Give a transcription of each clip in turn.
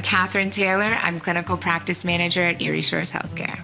Catherine Taylor. I'm clinical practice manager at Erie Shores Healthcare.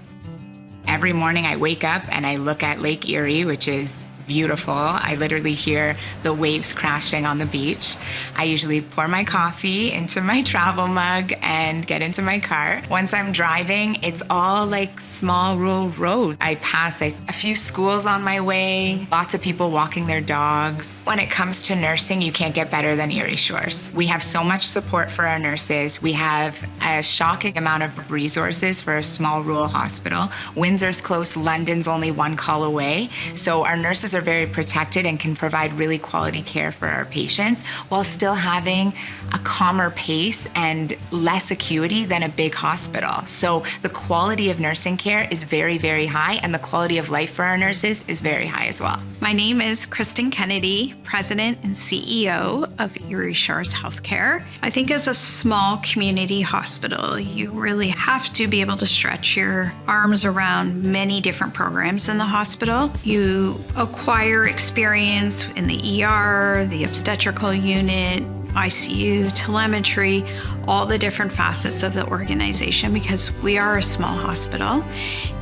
Every morning I wake up and I look at Lake Erie, which is beautiful. I literally hear the waves crashing on the beach. I usually pour my coffee into my travel mug and get into my car. Once I'm driving, it's all like small rural roads. I pass a few schools on my way, lots of people walking their dogs. When it comes to nursing, you can't get better than Erie Shores. We have so much support for our nurses. We have a shocking amount of resources for a small rural hospital. Windsor's close, London's only 1 call away. So our nurses are very protected and can provide really quality care for our patients while still having a calmer pace and less acuity than a big hospital. So the quality of nursing care is very, very high, and the quality of life for our nurses is very high as well. My name is Kristen Kennedy, President and CEO of Erie Shores Healthcare. I think as a small community hospital, you really have to be able to stretch your arms around many different programs in the hospital. You acquire experience in the ER, the obstetrical unit, ICU, telemetry, all the different facets of the organization because we are a small hospital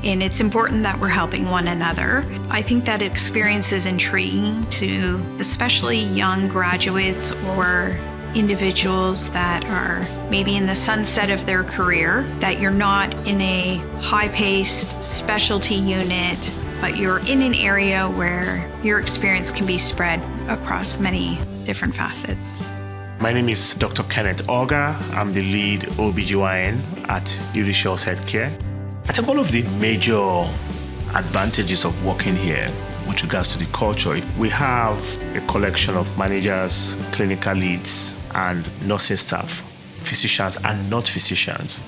and it's important that we're helping one another. I think that experience is intriguing to especially young graduates or individuals that are maybe in the sunset of their career, that you're not in a high-paced specialty unit, but you're in an area where your experience can be spread across many different facets. My name is Dr. Kenneth Auger. I'm the lead OBGYN at Erie Shores Healthcare. I think one of the major advantages of working here with regards to the culture, we have a collection of managers, clinical leads, and nursing staff, physicians and not physicians,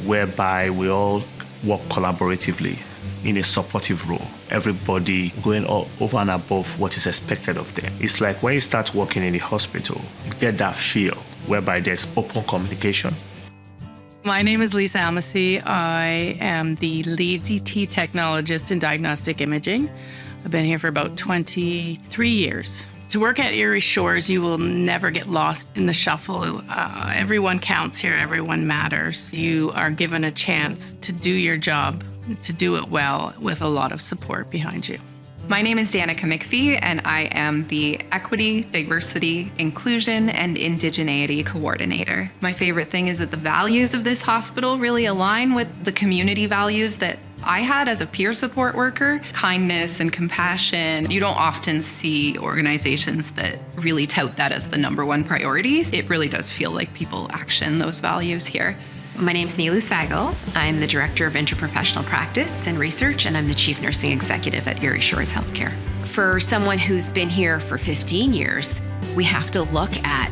whereby we all work collaboratively in a supportive role, everybody going over and above what is expected of them. It's like when you start working in the hospital, you get that feel whereby there's open communication. My name is Lisa Amasey. I am the lead CT technologist in diagnostic imaging. I've been here for about 23 years. To work at Erie Shores, you will never get lost in the shuffle. Everyone counts here, everyone matters. You are given a chance to do your job, to do it well, with a lot of support behind you. My name is Danica McPhee, and I am the Equity, Diversity, Inclusion, and Indigeneity Coordinator. My favorite thing is that the values of this hospital really align with the community values that I had as a peer support worker. Kindness and compassion. You don't often see organizations that really tout that as the #1 priority. It really does feel like people action those values here. My name's Neelu Saigal. I'm the Director of Interprofessional Practice and Research, and I'm the Chief Nursing Executive at Erie Shores Healthcare. For someone who's been here for 15 years, we have to look at,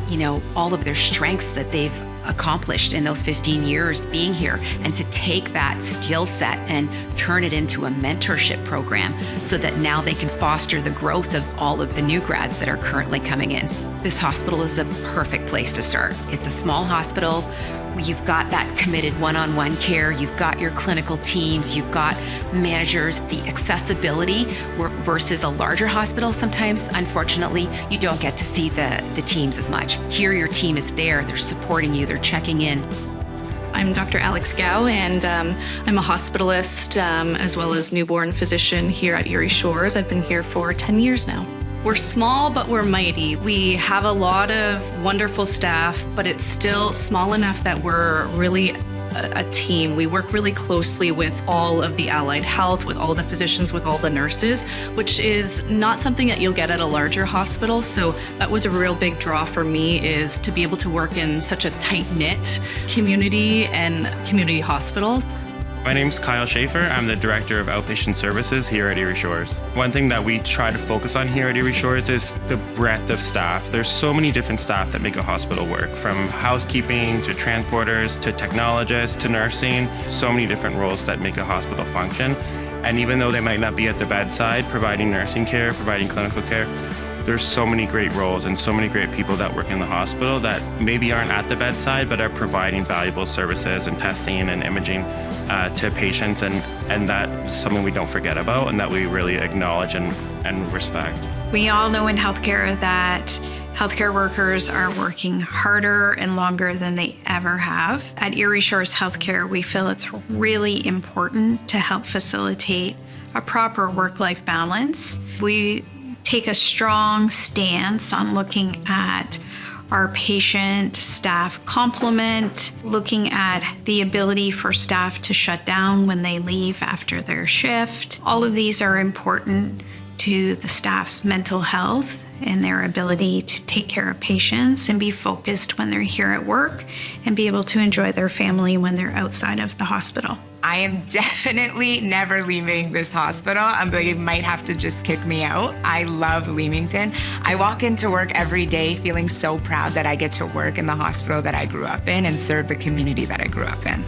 all of their strengths that they've accomplished in those 15 years being here, and to take that skill set and turn it into a mentorship program so that now they can foster the growth of all of the new grads that are currently coming in. This hospital is a perfect place to start. It's a small hospital. You've got that committed one-on-one care, you've got your clinical teams, you've got managers, the accessibility versus a larger hospital. Sometimes, unfortunately, you don't get to see the teams as much. Here, your team is there, they're supporting you, they're checking in. I'm Dr. Alex Gao, and I'm a hospitalist as well as newborn physician here at Erie Shores. I've been here for 10 years now. We're small, but we're mighty. We have a lot of wonderful staff, but it's still small enough that we're really a team. We work really closely with all of the allied health, with all the physicians, with all the nurses, which is not something that you'll get at a larger hospital. So that was a real big draw for me, is to be able to work in such a tight-knit community and community hospital. My name's Kyle Schaefer. I'm the Director of Outpatient Services here at Erie Shores. One thing that we try to focus on here at Erie Shores is the breadth of staff. There's so many different staff that make a hospital work, from housekeeping to transporters to technologists to nursing, so many different roles that make a hospital function. And even though they might not be at the bedside providing nursing care, providing clinical care, there's so many great roles and so many great people that work in the hospital that maybe aren't at the bedside but are providing valuable services and testing and imaging to patients, and that's something we don't forget about and that we really acknowledge and respect. We all know in healthcare that Healthcare workers are working harder and longer than they ever have. At Erie Shores Healthcare, we feel it's really important to help facilitate a proper work-life balance. We take a strong stance on looking at our patient-staff complement, looking at the ability for staff to shut down when they leave after their shift. All of these are important to the staff's mental health and their ability to take care of patients and be focused when they're here at work and be able to enjoy their family when they're outside of the hospital. I am definitely never leaving this hospital. They might have to just kick me out. I love Leamington. I walk into work every day feeling so proud that I get to work in the hospital that I grew up in and serve the community that I grew up in.